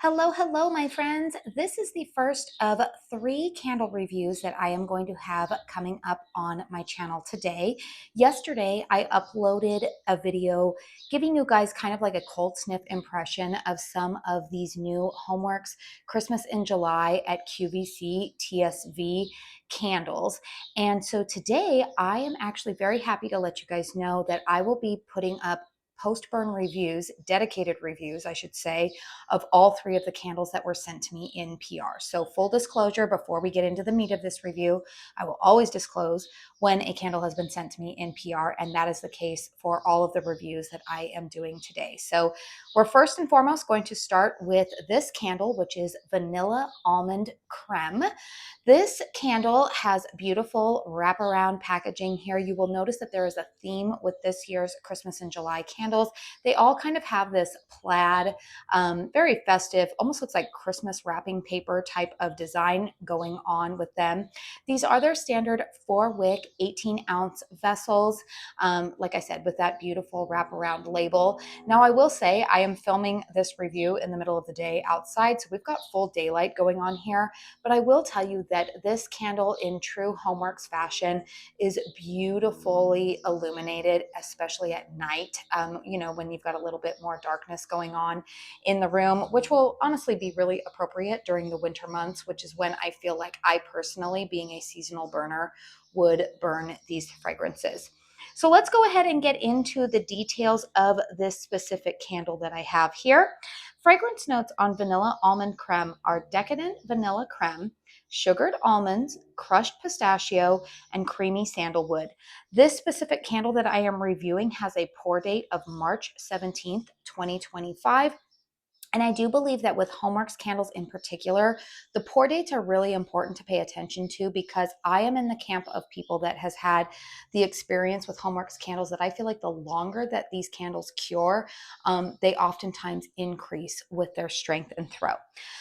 Hello, hello, my friends. This is the first of 3 candle reviews that I am going to have coming up on my channel today. Yesterday, I uploaded a video giving you guys kind of like a cold sniff impression of some of these new HOMEWORX Christmas in July at QVC TSV candles. And so today, I am actually very happy to let you guys know that I will be putting up post-burn reviews, dedicated reviews, I should say, of all 3 of the candles that were sent to me in PR. So full disclosure, before we get into the meat of this review, I will always disclose when a candle has been sent to me in PR, and that is the case for all of the reviews that I am doing today. So we're first and foremost going to start with this candle, which is Vanilla Almond Creme. This candle has beautiful wraparound packaging here. You will notice that there is a theme with this year's Christmas in July candles. They all kind of have this plaid, very festive, almost looks like Christmas wrapping paper type of design going on with them. These are their standard 4-wick, 18-ounce vessels, like I said, with that beautiful wraparound label. Now, I will say I am filming this review in the middle of the day outside, so we've got full daylight going on here, but I will tell you that this candle in true HOMEWORX fashion is beautifully illuminated, especially at night, when you've got a little bit more darkness going on in the room, which will honestly be really appropriate during the winter months, which is when I feel like I personally, being a seasonal burner, would burn these fragrances. So let's go ahead and get into the details of this specific candle that I have here. Fragrance notes on Vanilla Almond Creme are decadent vanilla creme, sugared almonds, crushed pistachio, and creamy sandalwood. This specific candle that I am reviewing has a pour date of March 17th, 2025. And I do believe that with HOMEWORX candles in particular, the pour dates are really important to pay attention to, because I am in the camp of people that has had the experience with HOMEWORX candles that I feel like the longer that these candles cure, they oftentimes increase with their strength and throw.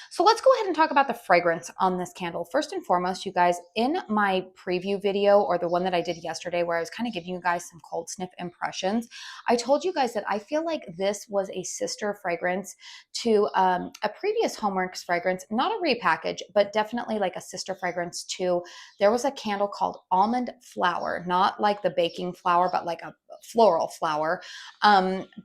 So let's go ahead and talk about the fragrance on this candle. First and foremost, you guys, in my preview video, or the one that I did yesterday where I was kind of giving you guys some cold sniff impressions, I told you guys that I feel like this was a sister fragrance to a previous HOMEWORX fragrance, not a repackage, but definitely like a sister fragrance to, there was a candle called Almond Flower, not like the baking flour, but like a floral flower,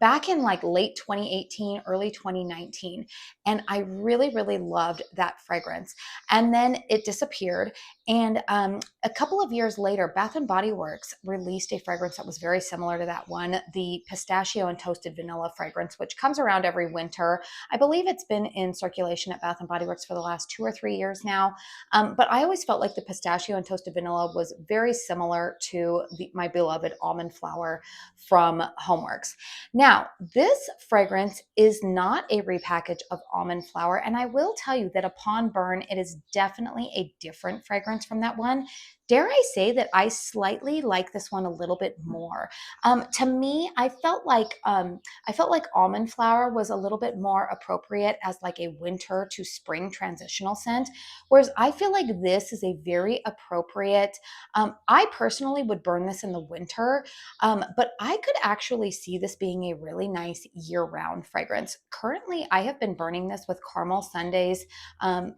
back in like late 2018, early 2019. And I really, really loved that fragrance. And then it disappeared. And a couple of years later, Bath and Body Works released a fragrance that was very similar to that one, the Pistachio and Toasted Vanilla fragrance, which comes around every winter. I believe it's been in circulation at Bath and Body Works for the last 2 or 3 years now. But I always felt like the Pistachio and Toasted Vanilla was very similar to my beloved Almond Flower from HOMEWORX. Now, this fragrance is not a repackage of Almond Flower, and I will tell you that upon burn, it is definitely a different fragrance from that one. Dare I say that I slightly like this one a little bit more. To me, I felt like Almond Flower was a little bit more appropriate as like a winter to spring transitional scent, whereas I feel like this is a very appropriate. I personally would burn this in the winter, but I could actually see this being a really nice year-round fragrance. Currently, I have been burning this with Caramel Sundays,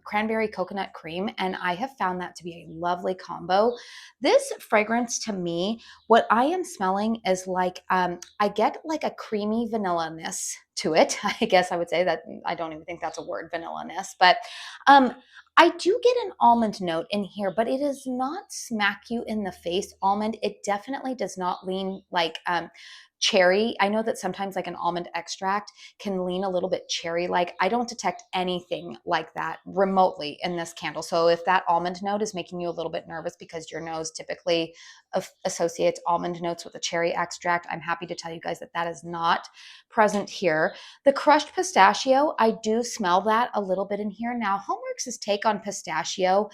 Cranberry Coconut Cream, and I have found that to be a lovely combo. This fragrance, to me, what I am smelling is like, I get like a creamy vanilla-ness to it. I guess I would say that. I don't even think that's a word, vanilla-ness, but I do get an almond note in here, but it does not smack you in the face almond. It definitely does not lean like cherry. I know that sometimes like an almond extract can lean a little bit cherry-like. I don't detect anything like that remotely in this candle. So if that almond note is making you a little bit nervous because your nose typically associates almond notes with a cherry extract, I'm happy to tell you guys that that is not present here. The crushed pistachio, I do smell that a little bit in here. Now, HOMEWORX's take on pistachio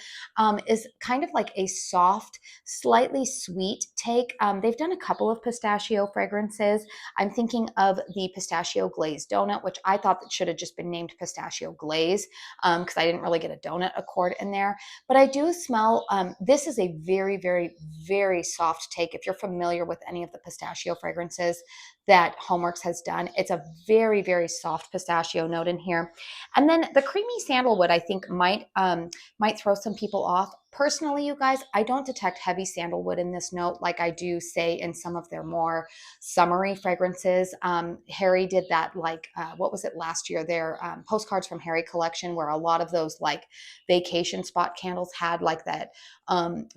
is kind of like a soft, slightly sweet take. They've done a couple of pistachio fragrances. I'm thinking of the pistachio glaze donut, which I thought that should have just been named pistachio glaze, because I didn't really get a donut accord in there. But I do smell, this is a very, very, very soft take. If you're familiar with any of the pistachio fragrances that HOMEWORX has done. It's a very, very soft pistachio note in here. And then the creamy sandalwood, I think, might throw some people off. Personally, you guys, I don't detect heavy sandalwood in this note like I do, say, in some of their more summery fragrances. Harry did that, like, what was it last year? Their Postcards from Harry collection, where a lot of those like vacation spot candles had like that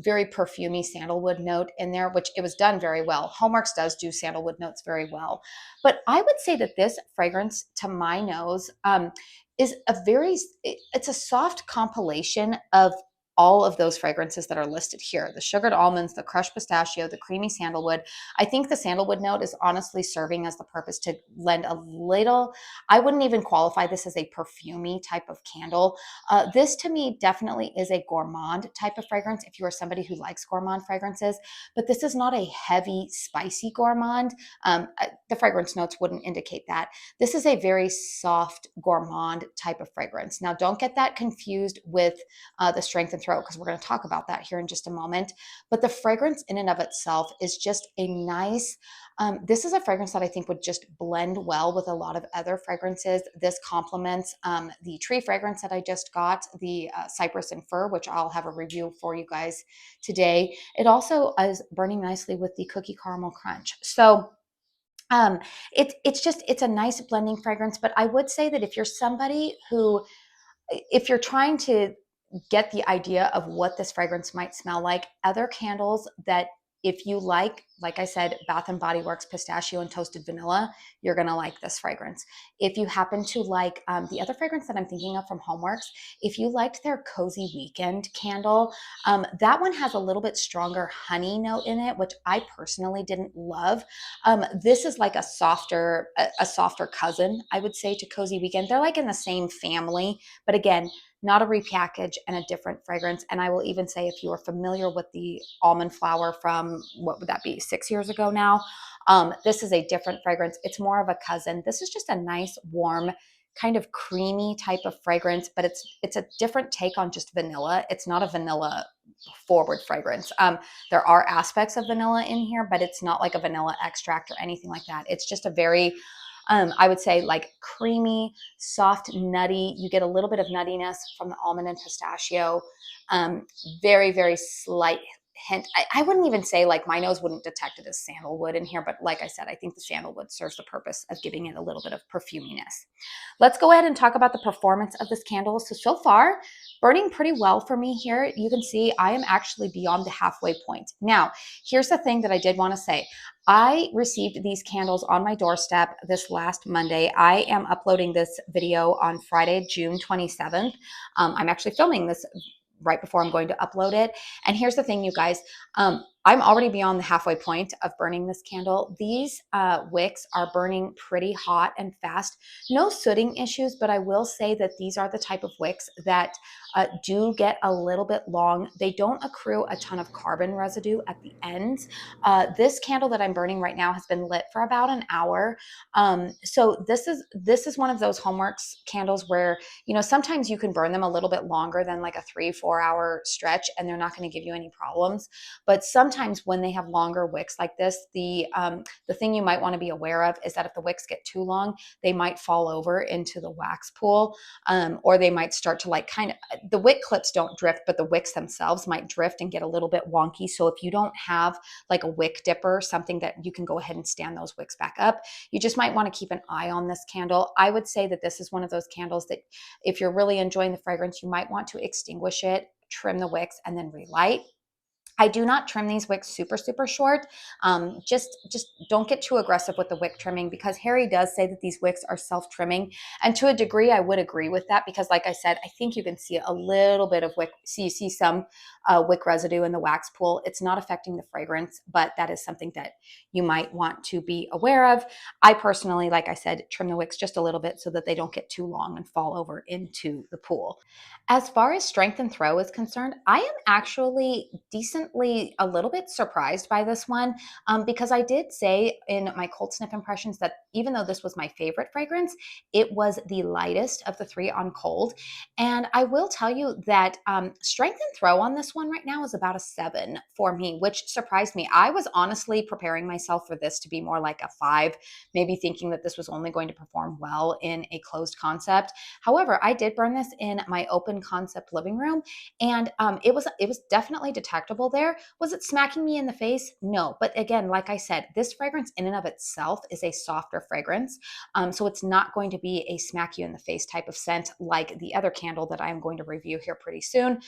very perfumey sandalwood note in there, which it was done very well. HOMEWORX does do sandalwood notes very well. But I would say that this fragrance, to my nose, is it's a soft compilation of all of those fragrances that are listed here: the sugared almonds, the crushed pistachio, the creamy sandalwood. I think the sandalwood note is honestly serving as the purpose to lend a little, I wouldn't even qualify this as a perfumey type of candle. This to me definitely is a gourmand type of fragrance if you are somebody who likes gourmand fragrances, but this is not a heavy, spicy gourmand. The fragrance notes wouldn't indicate that. This is a very soft gourmand type of fragrance. Now, don't get that confused with the strength and throat, because we're going to talk about that here in just a moment. But the fragrance in and of itself is just a nice, this is a fragrance that I think would just blend well with a lot of other fragrances. This complements the tree fragrance that I just got, the cypress and fir, which I'll have a review for you guys today. It also is burning nicely with the cookie caramel crunch. So it's a nice blending fragrance. But I would say that if you're somebody who, if you're trying to get the idea of what this fragrance might smell like, other candles that, if you like I said, Bath and Body Works pistachio and toasted vanilla, you're gonna like this fragrance. If you happen to like the other fragrance that I'm thinking of from HOMEWORX, if you liked their Cozy Weekend candle, that one has a little bit stronger honey note in it, which I personally didn't love. This is like a softer cousin, I would say, to Cozy Weekend. They're like in the same family, but again, not a repackage and a different fragrance. And I will even say, if you are familiar with the almond flower from, what would that be, 6 years ago now, this is a different fragrance. It's more of a cousin. This is just a nice, warm, kind of creamy type of fragrance, but it's a different take on just vanilla. It's not a vanilla forward fragrance. There are aspects of vanilla in here, but it's not like a vanilla extract or anything like that. It's just a very, I would say, like creamy, soft, nutty. You get a little bit of nuttiness from the almond and pistachio. Very, very slight hint. I wouldn't even say, like, my nose wouldn't detect it as sandalwood in here, but like I said, I think the sandalwood serves the purpose of giving it a little bit of perfuminess. Let's go ahead and talk about the performance of this candle. So far, burning pretty well for me here. You can see I am actually beyond the halfway point. Now, here's the thing that I did want to say. I received these candles on my doorstep this last Monday. I am uploading this video on Friday, June 27th. I'm actually filming this right before I'm going to upload it. And here's the thing, you guys. I'm already beyond the halfway point of burning this candle. These wicks are burning pretty hot and fast. No sooting issues, but I will say that these are the type of wicks that do get a little bit long. They don't accrue a ton of carbon residue at the ends. This candle that I'm burning right now has been lit for about an hour. So this is one of those HOMEWORX candles where, you know, sometimes you can burn them a little bit longer than like a 3-4 hour stretch and they're not going to give you any problems. But sometimes when they have longer wicks like this, the thing you might want to be aware of is that if the wicks get too long, they might fall over into the wax pool, or they might start to, like, kind of, the wick clips don't drift, but the wicks themselves might drift and get a little bit wonky. So if you don't have like a wick dipper, something that you can go ahead and stand those wicks back up, you just might want to keep an eye on this candle. I would say that this is one of those candles that if you're really enjoying the fragrance, you might want to extinguish it, trim the wicks, and then relight. I do not trim these wicks super, super short. Just don't get too aggressive with the wick trimming, because Harry does say that these wicks are self-trimming. And to a degree, I would agree with that, because like I said, I think you can see a little bit of wick. So you see some wick residue in the wax pool. It's not affecting the fragrance, but that is something that you might want to be aware of. I personally, like I said, trim the wicks just a little bit so that they don't get too long and fall over into the pool. As far as strength and throw is concerned, I am actually decent pleasantly a little bit surprised by this one because I did say in my cold sniff impressions that even though this was my favorite fragrance, it was the lightest of the three on cold. And I will tell you that strength and throw on this one right now is about a 7 for me, which surprised me. I was honestly preparing myself for this to be more like a 5, maybe thinking that this was only going to perform well in a closed concept. However, I did burn this in my open concept living room, and it was definitely detectable there. Was it smacking me in the face? No. But again, like I said, this fragrance in and of itself is a softer fragrance. So it's not going to be a smack you in the face type of scent like the other candle that I'm going to review here pretty soon.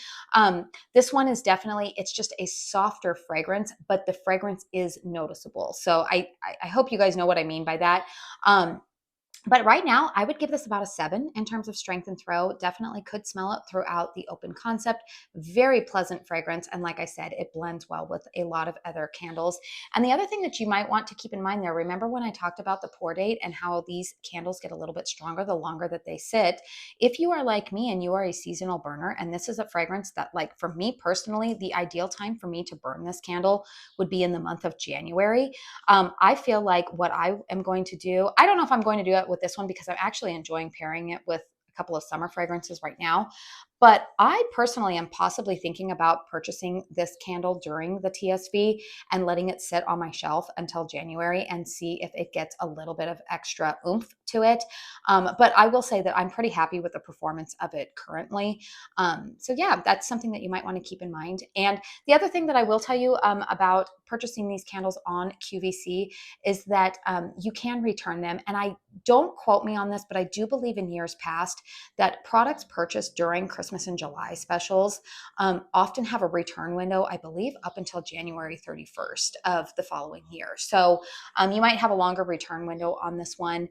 This one is definitely, it's just a softer fragrance, but the fragrance is noticeable. So I hope you guys know what I mean by that. But right now, I would give this about a 7 in terms of strength and throw. Definitely could smell it throughout the open concept. Very pleasant fragrance. And like I said, it blends well with a lot of other candles. And the other thing that you might want to keep in mind there, remember when I talked about the pour date and how these candles get a little bit stronger the longer that they sit? If you are like me and you are a seasonal burner, and this is a fragrance that, like, for me personally, the ideal time for me to burn this candle would be in the month of January. I feel like what I am going to do, I don't know if I'm going to do it with this one because I'm actually enjoying pairing it with a couple of summer fragrances right now. But I personally am possibly thinking about purchasing this candle during the TSV and letting it sit on my shelf until January and see if it gets a little bit of extra oomph to it. But I will say that I'm pretty happy with the performance of it currently. So yeah, that's something that you might want to keep in mind. And the other thing that I will tell you about purchasing these candles on QVC is that you can return them. And I don't quote me on this, but I do believe in years past that products purchased during Christmas and July specials often have a return window, I believe, up until January 31st of the following year. So you might have a longer return window on this one.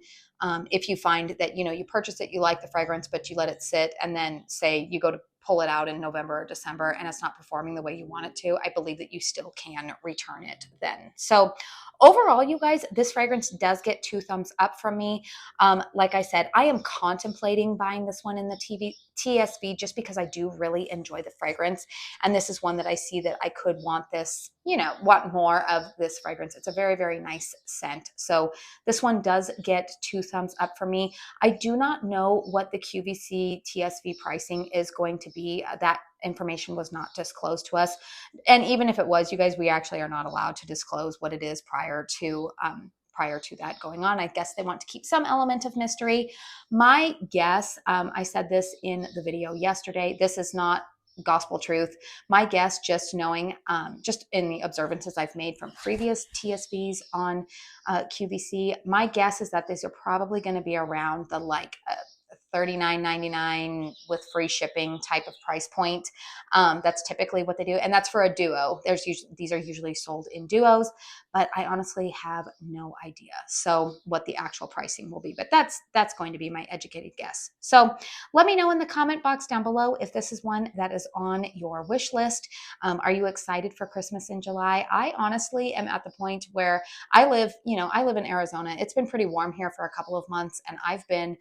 If you find that, you purchase it, you like the fragrance, but you let it sit, and then say you go to pull it out in November or December and it's not performing the way you want it to, I believe that you still can return it then. So overall, you guys, this fragrance does get 2 thumbs up from me. Like I said, I am contemplating buying this one in the TSV just because I do really enjoy the fragrance. And this is one that I see that I could want this, want more of this fragrance. It's a very, very nice scent. So this one does get 2 thumbs up for me. I do not know what the QVC TSV pricing is going to be. That information was not disclosed to us. And even if it was, you guys, we actually are not allowed to disclose what it is prior to that going on. I guess they want to keep some element of mystery. My guess, I said this in the video yesterday, this is not gospel truth. My guess, just knowing, just in the observances I've made from previous TSVs on QVC, my guess is that these are probably going to be around the $39.99 with free shipping type of price point. That's typically what they do, and that's for a duo. These are usually sold in duos, but I honestly have no idea so what the actual pricing will be. But that's going to be my educated guess. So let me know in the comment box down below if this is one that is on your wish list. Are you excited for Christmas in July? I honestly am at the point where I live in Arizona. It's been pretty warm here for a couple of months, and I've been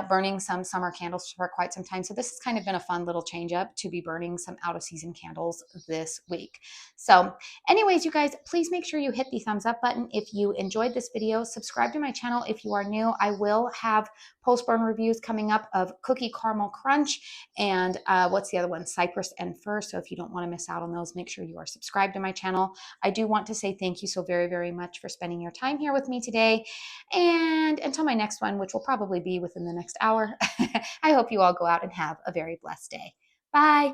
burning some summer candles for quite some time. So this has kind of been a fun little change up to be burning some out of season candles this week. So anyways, you guys, please make sure you hit the thumbs up button if you enjoyed this video. Subscribe to my channel if you are new. I will have post-burn reviews coming up of Cookie Caramel Crunch and what's the other one? Cypress and Fir. So if you don't want to miss out on those, make sure you are subscribed to my channel. I do want to say thank you so very, very much for spending your time here with me today. And until my next one, which will probably be within the next hour, I hope you all go out and have a very blessed day. Bye.